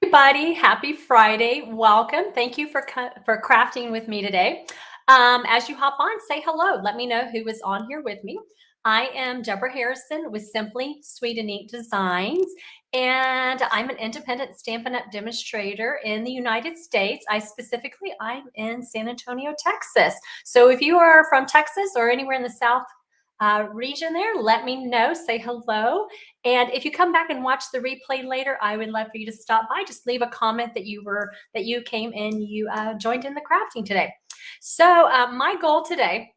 Everybody, happy Friday. Welcome. Thank you for crafting with me today. As you hop on, say hello. Let me know who is on here with me. I am Debra Harrison with Simply Sweet and Neat Designs, and I'm an independent Stampin' Up! Demonstrator in the United States. I'm in San Antonio, Texas. So if you are from Texas or anywhere in the South region there, let me know, say hello. And if you come back and watch the replay later, I would love for you to stop by. Just leave a comment that you came and you joined in the crafting today. So my goal today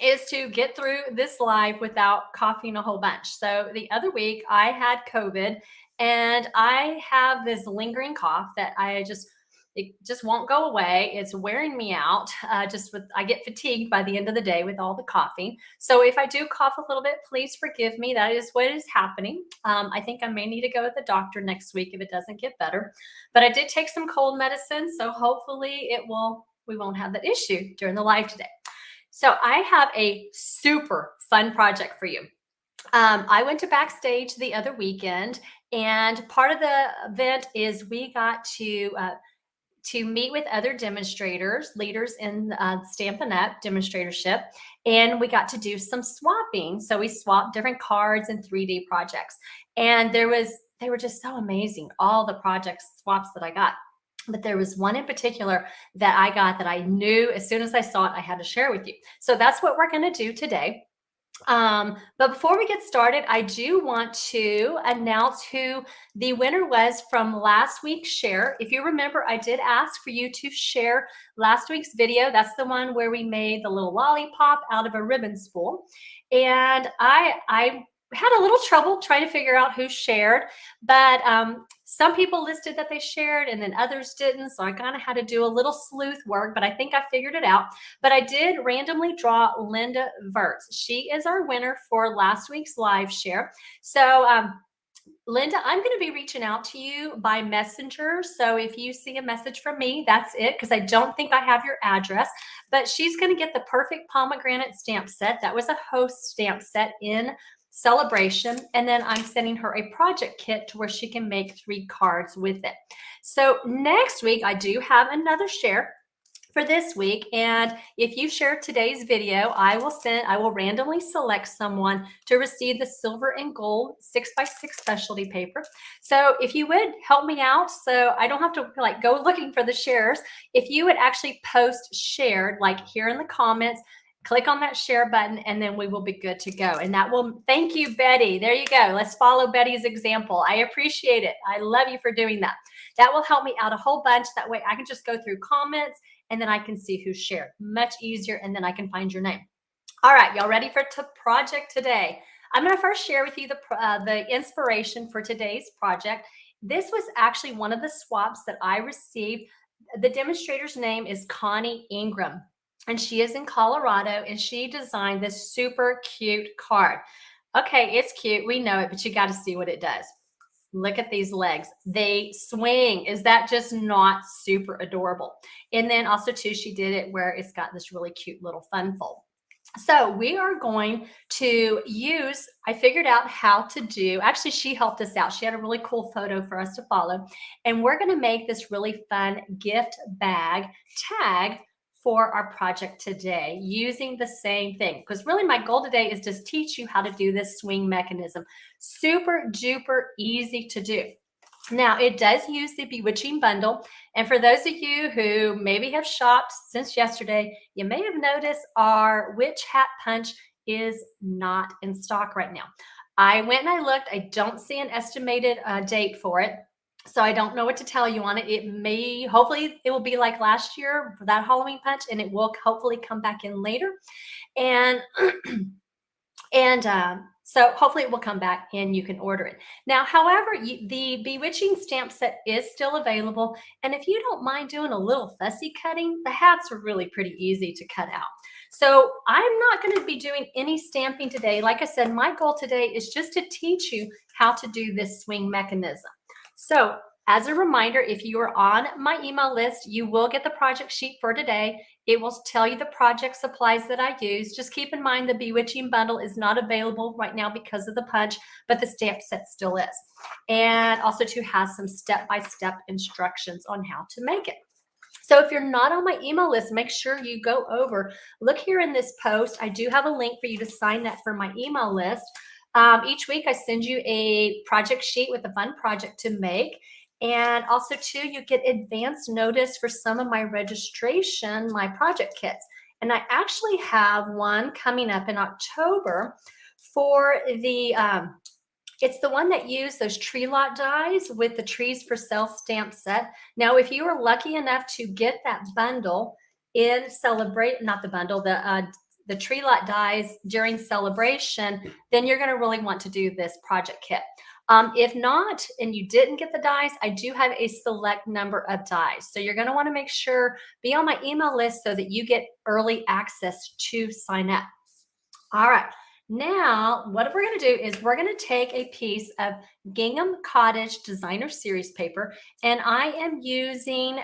is to get through this live without coughing a whole bunch. So the other week I had COVID and I have this lingering cough that it just won't go away. It's wearing me out. I get fatigued by the end of the day with all the coughing. So if I do cough a little bit, please forgive me. That is what is happening. I think I may need to go to the doctor next week if it doesn't get better. But I did take some cold medicine, so hopefully we won't have that issue during the live today. So I have a super fun project for you. I went to Backstage the other weekend, and part of the event is we got to meet with other demonstrators, leaders in Stampin' Up! Demonstratorship, and we got to do some swapping. So we swapped different cards and 3D projects, and they were just so amazing, all the project swaps that I got. But there was one in particular that I got that I knew as soon as I saw it, I had to share with you. So that's what we're going to do today. But before we get started, I do want to announce who the winner was from last week's share. If you remember, I did ask for you to share last week's video. That's the one where we made the little lollipop out of a ribbon spool. And I had a little trouble trying to figure out who shared, but some people listed that they shared and then others didn't. So I kind of had to do a little sleuth work, but I think I figured it out. But I did randomly draw Linda Verts. She is our winner for last week's live share. So Linda, I'm going to be reaching out to you by messenger. So if you see a message from me, that's it, because I don't think I have your address. But she's going to get the perfect pomegranate stamp set. That was a host stamp set in celebration, and then I'm sending her a project kit to where she can make 3 cards with it. So next week I do have another share for this week, and if you share today's video, I will randomly select someone to receive the silver and gold 6x6 specialty paper. So if you would help me out, so I don't have to go looking for the shares, if you would actually post shared here in the comments, click on that share button, and then we will be good to go. And thank you, Betty. There you go. Let's follow Betty's example. I appreciate it. I love you for doing that. That will help me out a whole bunch. That way I can just go through comments and then I can see who shared. Much easier, and then I can find your name. All right, y'all ready for project today? I'm going to first share with you the inspiration for today's project. This was actually one of the swaps that I received. The demonstrator's name is Connie Ingram, and she is in Colorado, and she designed this super cute card. Okay, it's cute. We know it, but you got to see what it does. Look at these legs. They swing. Is that just not super adorable? And then also, too, she did it where it's got this really cute little fun fold. So we are going to I figured out how to do, actually, she helped us out. She had a really cool photo for us to follow. And we're going to make this really fun gift bag tag for our project today using the same thing, because really my goal today is to teach you how to do this swing mechanism. Super duper easy to do. Now, it does use the Bewitching bundle, and for those of you who maybe have shopped since yesterday, you may have noticed our Witch Hat Punch is not in stock right now. I went and I looked. I don't see an estimated date for it, so I don't know what to tell you on it. Hopefully it will be like last year for that Halloween punch, and it will hopefully come back in later. And so hopefully it will come back and you can order it. Now, however, the Bewitching stamp set is still available. And if you don't mind doing a little fussy cutting, the hats are really pretty easy to cut out. So I'm not going to be doing any stamping today. Like I said, my goal today is just to teach you how to do this swing mechanism. So As a reminder, if you are on my email list, you will get the project sheet for today. It will tell you the project supplies that I use. Just keep in mind the Bewitching bundle is not available right now because of the punch, but the stamp set still is. And also too has some step-by-step instructions on how to make it. So if you're not on my email list, make sure you go over. Look here in this post. I do have a link for you to sign up for my email list. Each week I send you a project sheet with a fun project to make. And also too, you get advance notice for some of my registration, my project kits. And I actually have one coming up in October for the, it's the one that used those tree lot dies with the Trees for Sale stamp set. Now, if you are lucky enough to get that bundle in Celebrate, not the bundle, the tree lot dies during Celebration, then you're going to really want to do this project kit. If not, and you didn't get the dies, I do have a select number of dies. So you're going to want to make sure, be on my email list so that you get early access to sign up. All right. Now, what we're going to do is we're going to take a piece of Gingham Cottage Designer Series paper, and I am using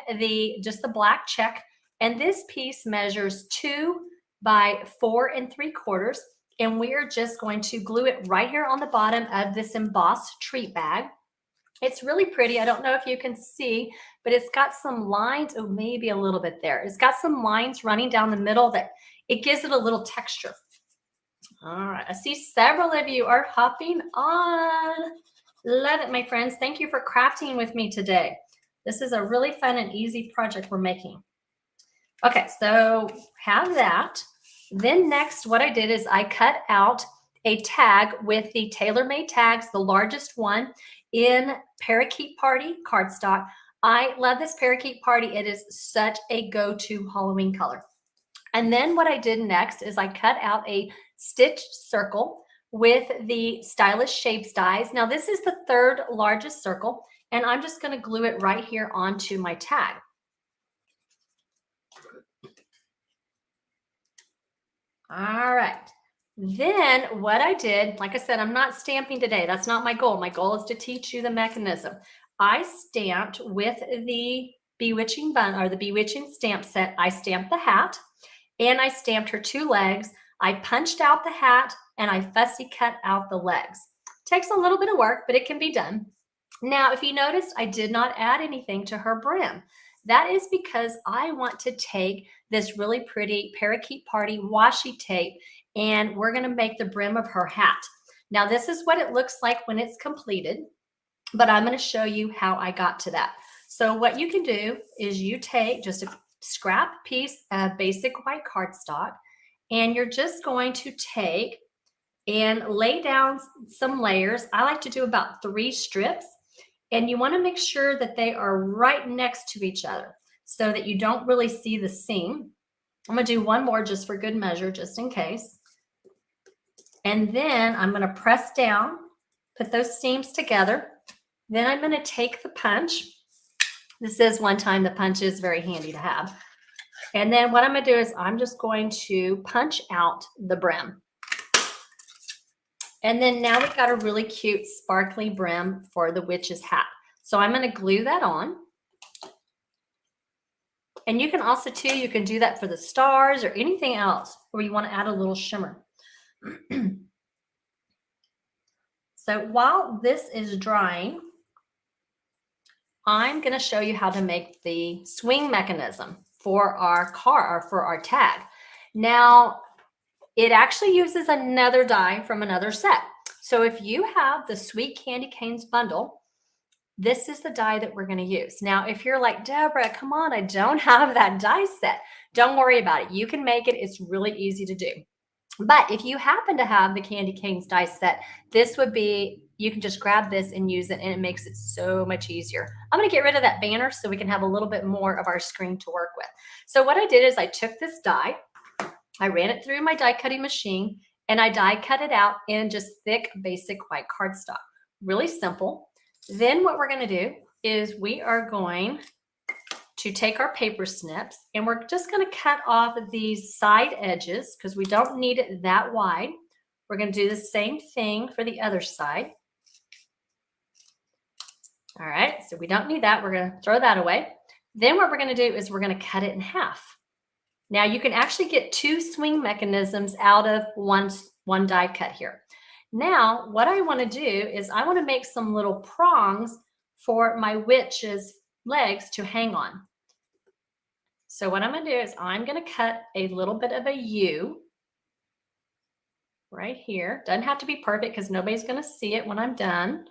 just the black check, and this piece measures 2 by 4 3/4, and we are just going to glue it right here on the bottom of this embossed treat bag. It's really pretty. I don't know if you can see, but it's got some lines, oh, maybe a little bit there. It's got some lines running down the middle that it gives it a little texture. All right, I see several of you are hopping on. Love it, my friends. Thank you for crafting with me today. This is a really fun and easy project we're making. Okay, so have that. Then next, what I did is I cut out a tag with the tailor-made tags, the largest one in Parakeet Party cardstock. I love this Parakeet Party. It is such a go-to Halloween color. And then what I did next is I cut out a stitched circle with the Stylish Shapes dies. Now this is the 3rd largest circle, and I'm just going to glue it right here onto my tag. All right. Then what I did, like I said, I'm not stamping today. That's not my goal. My goal is to teach you the mechanism. I stamped with the Bewitching bun or the Bewitching stamp set. I stamped the hat and I stamped her 2 legs. I punched out the hat and I fussy cut out the legs. Takes a little bit of work, but it can be done. Now, if you noticed, I did not add anything to her brim. That is because I want to take this really pretty Parakeet Party washi tape and we're going to make the brim of her hat. Now, this is what it looks like when it's completed, but I'm going to show you how I got to that. So what you can do is you take just a scrap piece of basic white cardstock, and you're just going to take and lay down some layers. I like to do about 3 strips, and you want to make sure that they are right next to each other so that you don't really see the seam. I'm going to do one more just for good measure, just in case. And then I'm going to press down, put those seams together. Then I'm going to take the punch. This is one time the punch is very handy to have. And then what I'm going to do is I'm just going to punch out the brim. And then now we've got a really cute sparkly brim for the witch's hat. So I'm going to glue that on. And you can also too, you can do that for the stars or anything else where you want to add a little shimmer. So while this is drying, I'm going to show you how to make the swing mechanism for our car or for our tag. Now, it actually uses another die from another set. So if you have the Sweet Candy Canes bundle, this is the die that we're going to use. Now, if you're like, Debra, come on, I don't have that die set. Don't worry about it. You can make it. It's really easy to do. But if you happen to have the Candy Canes die set, this would be, you can just grab this and use it, and it makes it so much easier. I'm going to get rid of that banner so we can have a little bit more of our screen to work with. So what I did is I took this die, I ran it through my die cutting machine, and I die cut it out in just thick, basic white cardstock. Really simple. Then what we're going to do is we are going to take our paper snips, and we're just going to cut off these side edges because we don't need it that wide. We're going to do the same thing for the other side. All right, so we don't need that. We're going to throw that away. Then what we're going to do is we're going to cut it in half. Now you can actually get 2 swing mechanisms out of one die cut here. Now what I want to do is I want to make some little prongs for my witch's legs to hang on. So what I'm going to do is I'm going to cut a little bit of a U right here. Doesn't have to be perfect because nobody's going to see it when I'm done.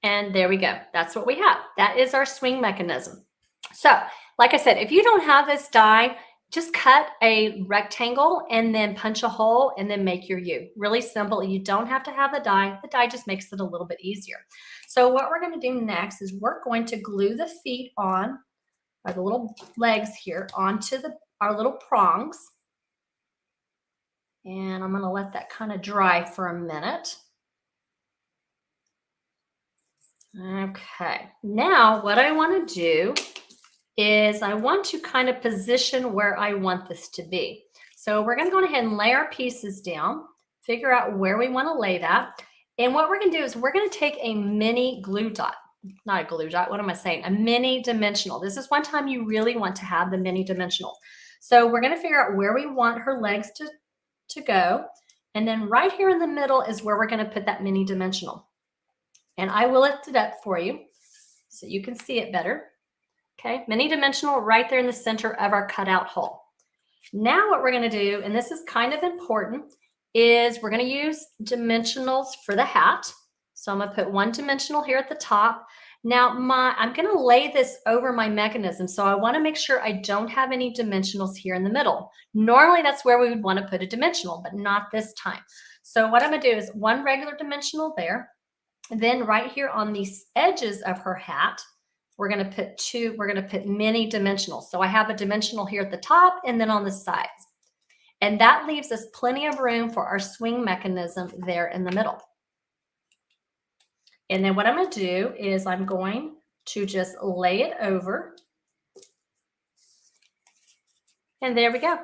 And there we go. That's what we have. That is our swing mechanism. So like I said, if you don't have this die, just cut a rectangle and then punch a hole and then make your U. Really simple. You don't have to have the die. The die just makes it a little bit easier. So what we're going to do next is we're going to glue the feet on, or the little legs here, onto our little prongs. And I'm going to let that kind of dry for a minute. Okay, now what I want to do is I want to kind of position where I want this to be. So we're going to go ahead and lay our pieces down, figure out where we want to lay that. And what we're going to do is we're going to take a mini glue dot, not a glue dot, what am I saying? A mini dimensional. This is one time you really want to have the mini dimensional. So we're going to figure out where we want her legs to go. And then right here in the middle is where we're going to put that mini dimensional. And I will lift it up for you so you can see it better. Okay, mini dimensional right there in the center of our cutout hole. Now what we're going to do, and this is kind of important, is we're going to use dimensionals for the hat. So I'm going to put 1 dimensional here at the top. Now I'm going to lay this over my mechanism. So I want to make sure I don't have any dimensionals here in the middle. Normally that's where we would want to put a dimensional, but not this time. So what I'm going to do is 1 regular dimensional there. Then right here on these edges of her hat, we're going to put mini dimensionals. So I have a dimensional here at the top and then on the sides. And that leaves us plenty of room for our swing mechanism there in the middle. And then what I'm going to do is I'm going to just lay it over. And there we go.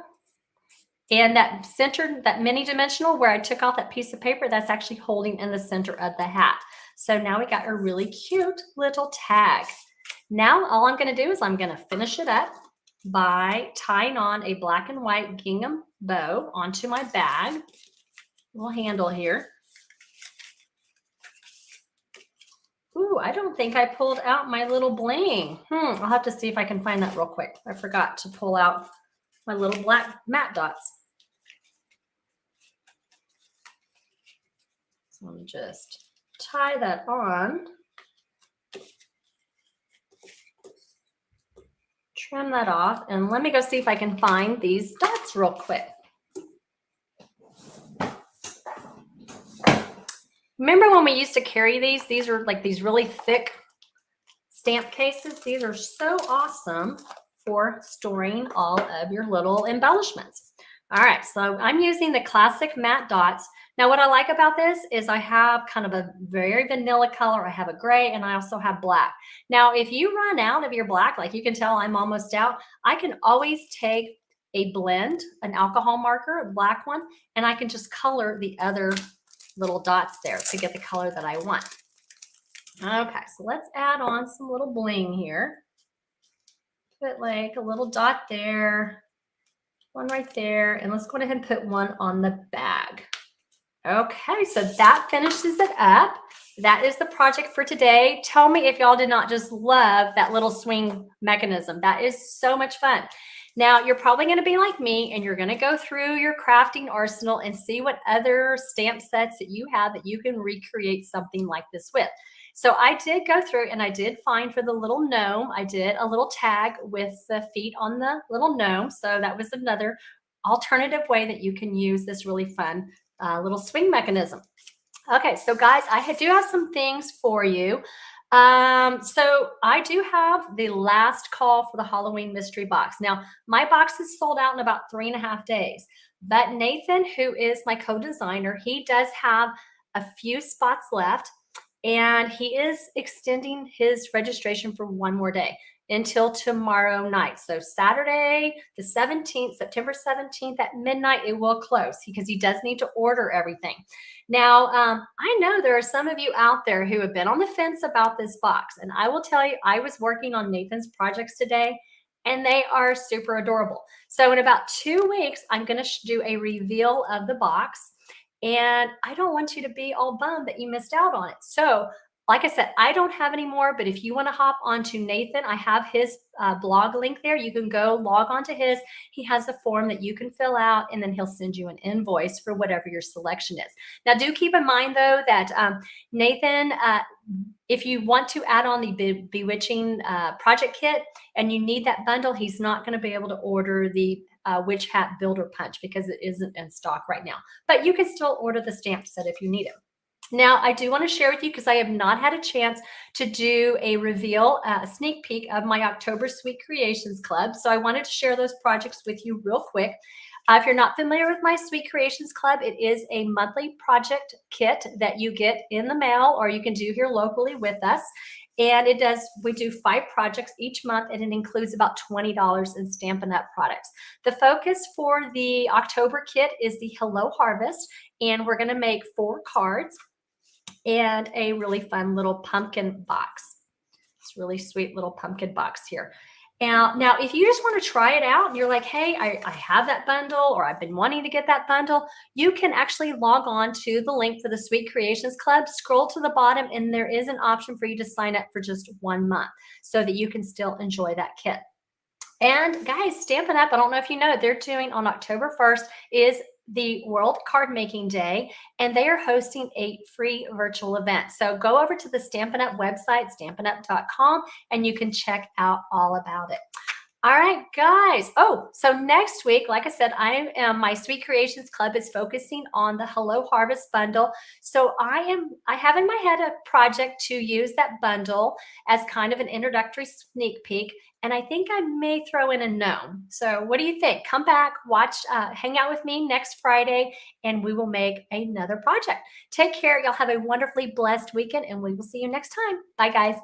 And that center, that mini dimensional where I took off that piece of paper, that's actually holding in the center of the hat. So now we got a really cute little tag. Now all I'm going to do is I'm going to finish it up by tying on a black and white gingham bow onto my bag. Little handle here. Ooh, I don't think I pulled out my little bling. I'll have to see if I can find that real quick. I forgot to pull out my little black matte dots. So I'm just tie that on. Trim that off, and let me go see if I can find these dots real quick. Remember when we used to carry these? These are like these really thick stamp cases. These are so awesome for storing all of your little embellishments. All right, so I'm using the classic matte dots. Now what I like about this is I have kind of a very vanilla color. I have a gray and I also have black. Now if you run out of your black, like you can tell I'm almost out, I can always take a blend, an alcohol marker, a black one, and I can just color the other little dots there to get the color that I want. Okay, so let's add on some little bling here. Put like a little dot there, one right there, and let's go ahead and put one on the bag. Okay, so that finishes it up. That is the project for today. Tell me if y'all did not just love that little swing mechanism. That is so much fun. Now, you're probably going to be like me, and you're going to go through your crafting arsenal and see what other stamp sets that you have that you can recreate something like this with. So I did go through and I did find for the little gnome, I did a little tag with the feet on the little gnome. So that was another alternative way that you can use this really fun little swing mechanism. Okay, so guys, I do have some things for you. So I do have the last call for the Halloween mystery box. Now, my box is sold out in about 3.5 days, but Nathan, who is my co-designer, he does have a few spots left. and he is extending his registration for one more day until tomorrow night. So Saturday, the 17th, September 17th at midnight, it will close because he does need to order everything. Now, I know there are some of you out there who have been on the fence about this box, and I will tell you, I was working on Nathan's projects today, and they are super adorable. So in about 2 weeks, I'm going to do a reveal of the box, and I don't want you to be all bummed that you missed out on it. So like I said, I don't have any more, but if you want to hop onto Nathan, I have his blog link there. You can go log onto his. He has a form that you can fill out, and then he'll send you an invoice for whatever your selection is. Now, do keep in mind, though, that Nathan, if you want to add on the Bewitching project kit and you need that bundle, he's not going to be able to order the Witch Hat Builder Punch because it isn't in stock right now. But you can still order the stamp set if you need it. Now, I do want to share with you, because I have not had a chance to do a reveal, a sneak peek of my October Sweet Creations Club. So I wanted to share those projects with you real quick. If you're not familiar with my Sweet Creations Club, it is a monthly project kit that you get in the mail, or you can do here locally with us. And we do 5 projects each month, and it includes about $20 in Stampin' Up! Products. The focus for the October kit is the Hello Harvest, and we're going to make 4 cards and a really fun little pumpkin box. It's really sweet little pumpkin box here. Now, if you just want to try it out and you're like, hey, I have that bundle, or I've been wanting to get that bundle, you can actually log on to the link for the Sweet Creations Club, scroll to the bottom, and there is an option for you to sign up for just 1 month so that you can still enjoy that kit. And guys, Stampin' Up!, I don't know if you know, they're doing on October 1st is the World Card Making Day, and they are hosting a free virtual event. So go over to the Stampin' Up! Website, stampinup.com, and you can check out all about it. All right, guys. Oh, so next week, like I said, my Sweet Creations Club is focusing on the Hello Harvest bundle. So I have in my head a project to use that bundle as kind of an introductory sneak peek. And I think I may throw in a gnome. So what do you think? Come back, watch, hang out with me next Friday, and we will make another project. Take care. Y'all have a wonderfully blessed weekend, and we will see you next time. Bye, guys.